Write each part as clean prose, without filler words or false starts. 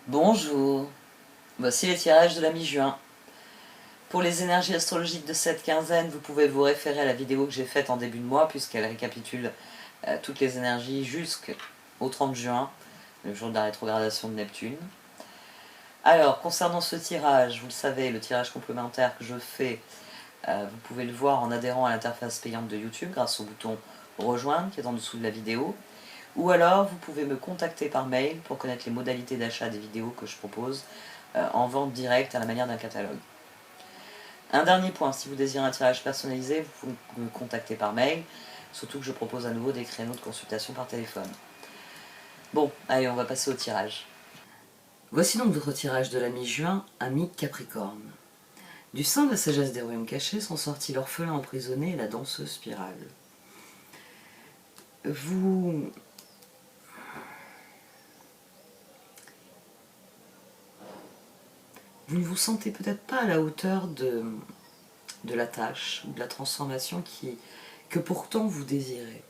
Bonjour, voici les tirages de la mi-juin. Pour les énergies astrologiques de cette quinzaine, vous pouvez vous référer à la vidéo que j'ai faite en début de mois, puisqu'elle récapitule toutes les énergies jusqu'au 30 juin, le jour de la rétrogradation de Neptune. Alors, concernant ce tirage, vous le savez, le tirage complémentaire que je fais, vous pouvez le voir en adhérant à l'interface payante de YouTube grâce au bouton rejoindre qui est en dessous de la vidéo. Ou alors, vous pouvez me contacter par mail pour connaître les modalités d'achat des vidéos que je propose en vente directe à la manière d'un catalogue. Un dernier point, si vous désirez un tirage personnalisé, vous pouvez me contacter par mail, surtout que je propose à nouveau des créneaux de consultation par téléphone. Bon, allez, on va passer au tirage. Voici donc votre tirage de la mi-juin à mi-Capricorne. Du sein de la sagesse des royaumes cachés sont sortis l'orphelin emprisonné et la danseuse spirale. Vous ne vous sentez peut-être pas à la hauteur de la tâche ou de la transformation que pourtant vous désirez.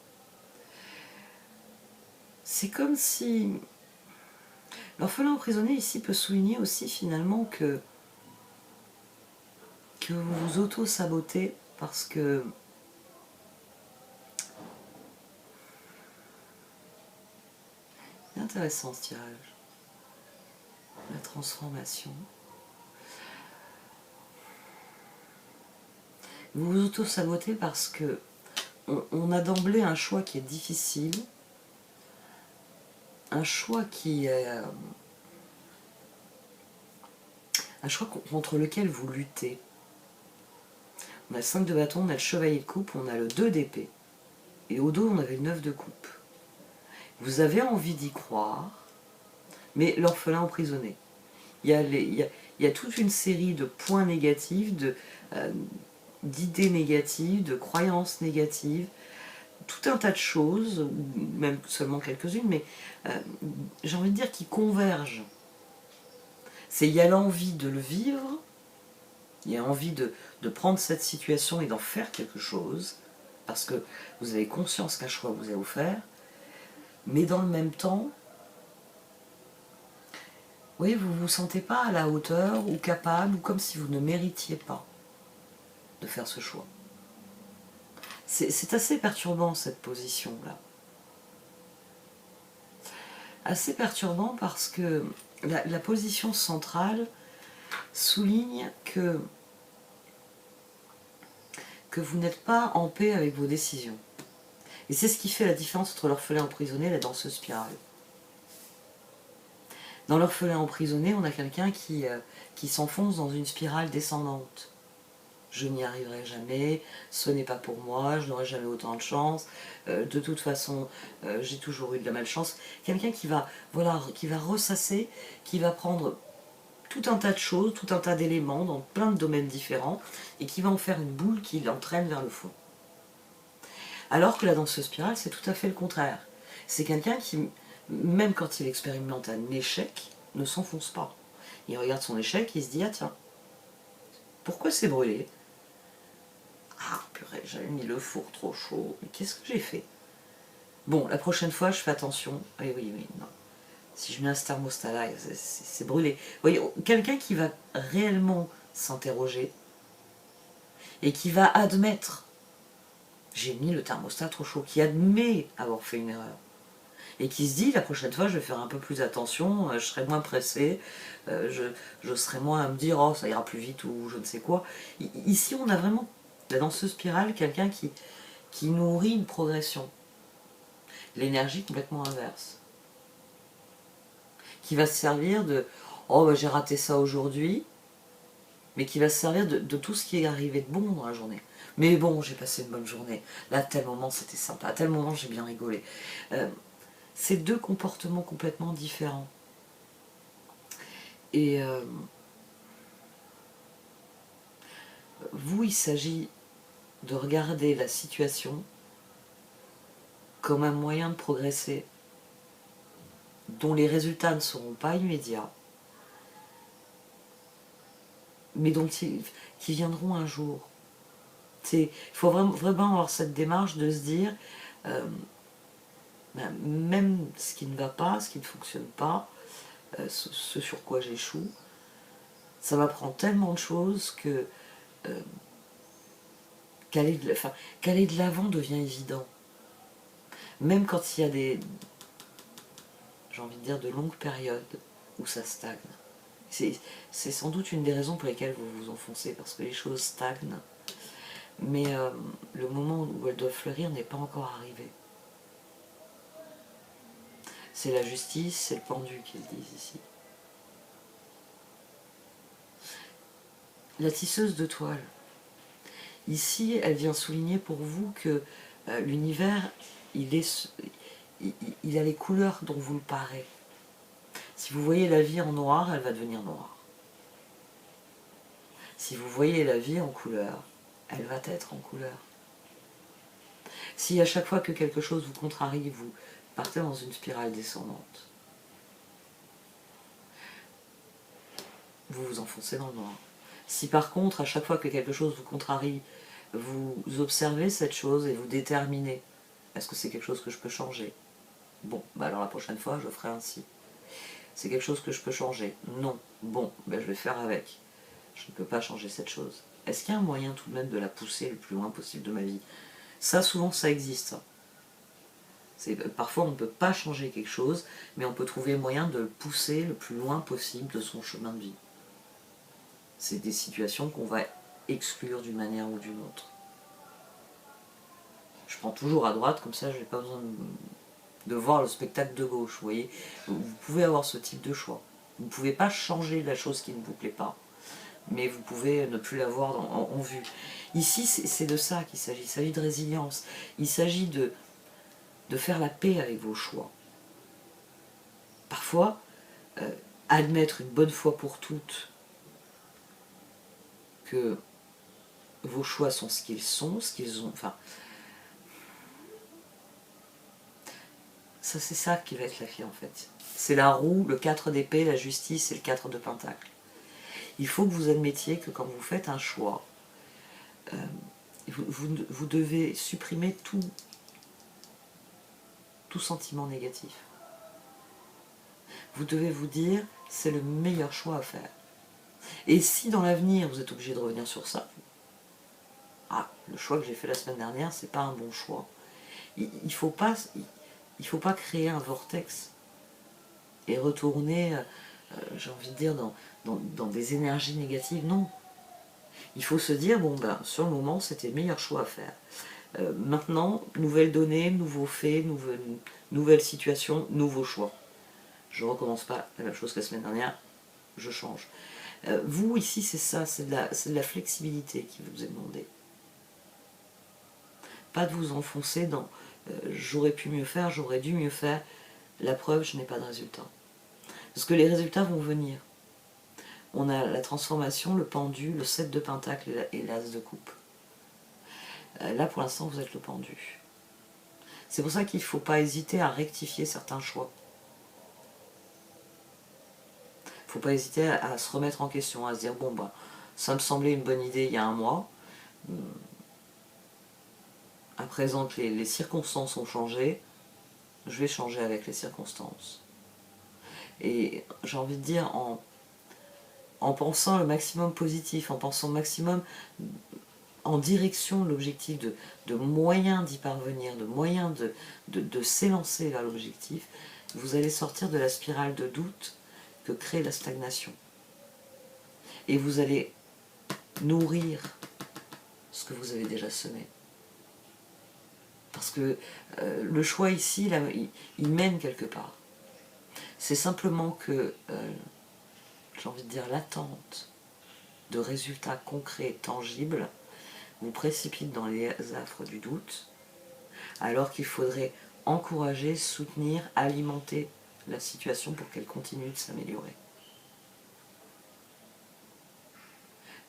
C'est comme si l'orphelin emprisonné ici peut souligner aussi finalement que vous vous auto-sabotez parce que c'est intéressant ce tirage. La transformation. Vous vous auto-sabotez parce que on a d'emblée un choix qui est difficile, un choix qui est un choix contre lequel vous luttez. On a le 5 de bâton, on a le chevalier de coupe, on a le 2 d'épée. Et au dos, on avait le 9 de coupe. Vous avez envie d'y croire, mais l'orphelin emprisonné. Il y a toute une série de points négatifs, d'idées négatives, de croyances négatives, tout un tas de choses, ou même seulement quelques-unes, mais j'ai envie de dire qui convergent. Il y a l'envie de le vivre, il y a envie de prendre cette situation et d'en faire quelque chose, parce que vous avez conscience qu'un choix vous est offert, mais dans le même temps, oui, vous ne vous sentez pas à la hauteur, ou capable, ou comme si vous ne méritiez pas de faire ce choix. C'est assez perturbant cette position-là. Assez perturbant parce que la position centrale souligne que vous n'êtes pas en paix avec vos décisions. Et c'est ce qui fait la différence entre l'orphelin emprisonné et la danseuse spirale. Dans l'orphelin emprisonné, on a quelqu'un qui s'enfonce dans une spirale descendante. Je n'y arriverai jamais, ce n'est pas pour moi, je n'aurai jamais autant de chance, de toute façon j'ai toujours eu de la malchance. Quelqu'un qui va ressasser, qui va prendre tout un tas de choses, tout un tas d'éléments dans plein de domaines différents, et qui va en faire une boule qui l'entraîne vers le fond. Alors que la danseuse spirale, c'est tout à fait le contraire. C'est quelqu'un qui, même quand il expérimente un échec, ne s'enfonce pas. Il regarde son échec et il se dit « Ah tiens, pourquoi c'est brûlé ? Ah purée, j'avais mis le four trop chaud, mais qu'est-ce que j'ai fait ? Bon, la prochaine fois, je fais attention. Oui, non. Si je mets un thermostat là, c'est brûlé. Vous voyez, quelqu'un qui va réellement s'interroger et qui va admettre j'ai mis le thermostat trop chaud, qui admet avoir fait une erreur et qui se dit la prochaine fois je vais faire un peu plus attention, je serai moins pressé, je serai moins à me dire oh ça ira plus vite ou je ne sais quoi. Ici on a vraiment dans ce spirale quelqu'un qui nourrit une progression, l'énergie complètement inverse, qui va se servir de oh bah, j'ai raté ça aujourd'hui, mais qui va se servir de tout ce qui est arrivé de bon dans la journée. Mais bon, j'ai passé une bonne journée. Là, à tel moment, c'était sympa. À tel moment, j'ai bien rigolé. C'est deux comportements complètement différents. Et vous, il s'agit de regarder la situation comme un moyen de progresser, dont les résultats ne seront pas immédiats, mais qui viendront un jour. Il faut vraiment avoir cette démarche de se dire même ce qui ne va pas, ce qui ne fonctionne pas, ce sur quoi j'échoue, ça m'apprend tellement de choses que qu'aller de l'avant devient évident. Même quand il y a j'ai envie de dire, de longues périodes où ça stagne. C'est sans doute une des raisons pour lesquelles vous vous enfoncez, parce que les choses stagnent, mais le moment où elles doivent fleurir n'est pas encore arrivé. C'est la justice, c'est le pendu qu'ils disent ici. La tisseuse de toile. Ici, elle vient souligner pour vous que l'univers, il a les couleurs dont vous le parez. Si vous voyez la vie en noir, elle va devenir noire. Si vous voyez la vie en couleur, elle va être en couleur. Si à chaque fois que quelque chose vous contrarie, vous partez dans une spirale descendante, vous vous enfoncez dans le noir. Si par contre, à chaque fois que quelque chose vous contrarie, vous observez cette chose et vous déterminez, est-ce que c'est quelque chose que je peux changer? Bon, bah alors la prochaine fois, je ferai ainsi. C'est quelque chose que je peux changer? Non. Bon, ben je vais faire avec. Je ne peux pas changer cette chose. Est-ce qu'il y a un moyen tout de même de la pousser le plus loin possible de ma vie? Ça, souvent, ça existe. Parfois, on ne peut pas changer quelque chose, mais on peut trouver moyen de le pousser le plus loin possible de son chemin de vie. C'est des situations qu'on va exclure d'une manière ou d'une autre. Je prends toujours à droite, comme ça, je n'ai pas besoin de voir le spectacle de gauche, vous voyez. Vous pouvez avoir ce type de choix. Vous ne pouvez pas changer la chose qui ne vous plaît pas, mais vous pouvez ne plus l'avoir en vue. Ici, c'est de ça qu'il s'agit. Il s'agit de résilience. Il s'agit de faire la paix avec vos choix. Parfois, admettre une bonne fois pour toutes que vos choix sont ce qu'ils sont, ce qu'ils ont... Enfin, ça, c'est ça qui va être la clé en fait. C'est la roue, le 4 d'épée, la justice et le 4 de pentacle. Il faut que vous admettiez que quand vous faites un choix, vous devez supprimer tout sentiment négatif. Vous devez vous dire, c'est le meilleur choix à faire. Et si dans l'avenir, vous êtes obligé de revenir sur ça, le choix que j'ai fait la semaine dernière, c'est pas un bon choix. Il ne faut pas créer un vortex et retourner, j'ai envie de dire, dans des énergies négatives. Non. Il faut se dire, bon ben, sur le moment, c'était le meilleur choix à faire. Maintenant, nouvelles données, nouveaux faits, nouvelle situation, nouveaux choix. Je ne recommence pas la même chose que la semaine dernière, je change. Vous, ici, c'est ça, c'est de la flexibilité qui vous est demandée. Pas de vous enfoncer dans j'aurais pu mieux faire, j'aurais dû mieux faire, la preuve, je n'ai pas de résultat. Parce que les résultats vont venir. On a la transformation, le pendu, le 7 de pentacle et l'as de coupe. Là, pour l'instant, vous êtes le pendu. C'est pour ça qu'il ne faut pas hésiter à rectifier certains choix. Il ne faut pas hésiter à se remettre en question, à se dire, bon, bah, ça me semblait une bonne idée il y a un mois. À présent que les circonstances ont changé, je vais changer avec les circonstances. Et j'ai envie de dire, en pensant le maximum positif, en pensant le maximum en direction de l'objectif, de moyens d'y parvenir, de moyens de s'élancer vers l'objectif, vous allez sortir de la spirale de doute que crée la stagnation. Et vous allez nourrir ce que vous avez déjà semé. Parce que le choix ici, là, il mène quelque part. C'est simplement que, j'ai envie de dire, l'attente de résultats concrets, tangibles, vous précipite dans les affres du doute, alors qu'il faudrait encourager, soutenir, alimenter la situation pour qu'elle continue de s'améliorer.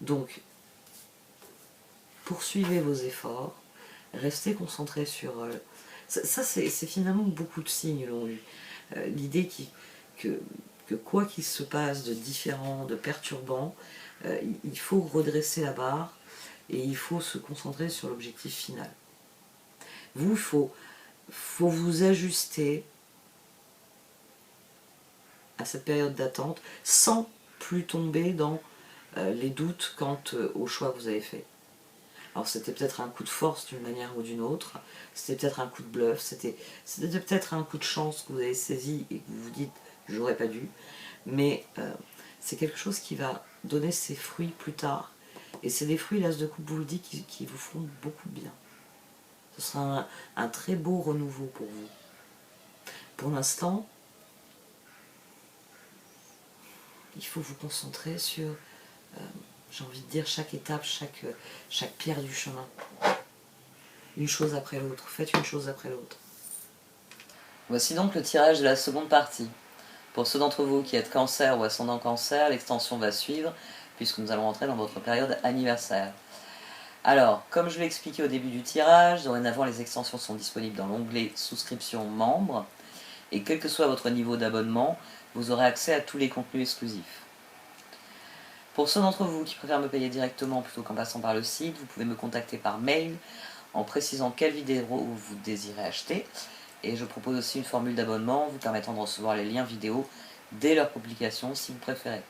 Donc, poursuivez vos efforts, restez concentrés sur... ça c'est finalement beaucoup de signes l'ont eu. L'idée que quoi qu'il se passe de différent, de perturbant, il faut redresser la barre et il faut se concentrer sur l'objectif final. Vous, il faut vous ajuster à cette période d'attente sans plus tomber dans les doutes quant au choix que vous avez fait. Alors c'était peut-être un coup de force d'une manière ou d'une autre, c'était peut-être un coup de bluff, c'était peut-être un coup de chance que vous avez saisi et que vous vous dites j'aurais pas dû, mais c'est quelque chose qui va donner ses fruits plus tard. Et c'est des fruits, l'As de coupe vous le dit, qui vous feront beaucoup de bien. Ce sera un très beau renouveau pour vous. Pour l'instant, il faut vous concentrer sur, j'ai envie de dire, chaque étape, chaque pierre du chemin. Une chose après l'autre, faites une chose après l'autre. Voici donc le tirage de la seconde partie. Pour ceux d'entre vous qui êtes cancer ou ascendant cancer, l'extension va suivre, puisque nous allons entrer dans votre période anniversaire. Alors, comme je l'ai expliqué au début du tirage, dorénavant les extensions sont disponibles dans l'onglet souscription membre, et quel que soit votre niveau d'abonnement, vous aurez accès à tous les contenus exclusifs. Pour ceux d'entre vous qui préfèrent me payer directement plutôt qu'en passant par le site, vous pouvez me contacter par mail en précisant quelle vidéo vous désirez acheter, et je propose aussi une formule d'abonnement vous permettant de recevoir les liens vidéo dès leur publication si vous préférez.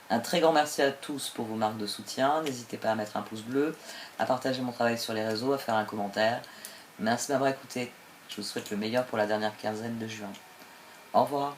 Un très grand merci à tous pour vos marques de soutien, n'hésitez pas à mettre un pouce bleu, à partager mon travail sur les réseaux, à faire un commentaire. Merci de m'avoir écouté, je vous souhaite le meilleur pour la dernière quinzaine de juin. Au revoir.